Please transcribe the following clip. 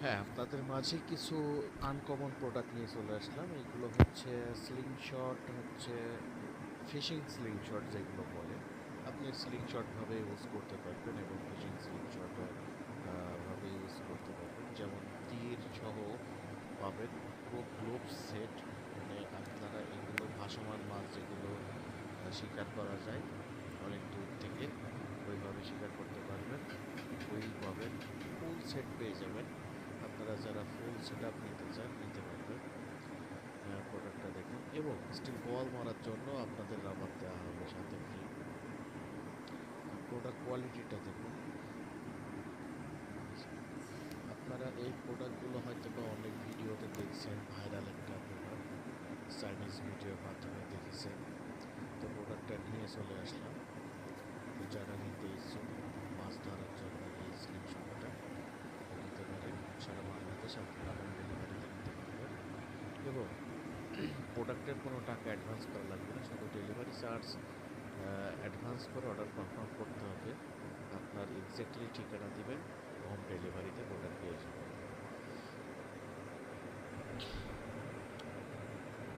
হ্যাঁ, আপনাদের মাঝে কিছু আনকমন প্রোডাক্ট নিয়ে চলে আসলাম। এইগুলো হচ্ছে স্লিংশট, হচ্ছে ফিশিং স্লিংশট যেগুলো বলে। আপনি স্লিংশট ভাবে ইউজ করতে পারবেন এবং ফিশিং স্লিংশট ভাবে ইউজ করতে পারবেন। যেমন তীর সহ পাবেন পুরো গ্লোব সেট, মানে আপনারা এগুলো ভাসমান মাছ যেগুলো শিকার করা যায় অনেক দূর থেকে, ওইভাবে শিকার করতে পারবেন, ওই পাবেন। ফুল সেট পেয়ে যাবেন। আপনারা যারা ফুল সেট আপ নিতে চান নিতে পারবেন। প্রোডাক্টটা দেখুন, এবং স্টিল বল মারার জন্য আপনাদের রাবার দেওয়া হবে সাথে ফ্রি। প্রোডাক্ট কোয়ালিটিটা দেখুন। আপনারা এই প্রোডাক্টগুলো হয়তো বা অনেক ভিডিওতে দেখছেন, ভাইরাল একটা প্রোডাক্ট, চাইনিজ ভিডিওর মাধ্যমে দেখেছেন। তো প্রোডাক্টটা নিয়ে চলে আসলাম। তো যারা নিতে ইচ্ছুক মাছ ধরার জন্য এই স্লিংশটটা নিতে পারেন। সারা বাংলাদেশ আপনারা হোম ডেলিভারিতে নিতে পারবেন, এবং প্রোডাক্টের কোনো টাকা অ্যাডভান্স করা লাগবে না, শুধু ডেলিভারি চার্জ অ্যাডভান্স করে অর্ডার কনফার্ম করতে হবে। আপনার এক্স্যাক্টলি ঠিকানা দিবেন, হোম ডেলিভারিতে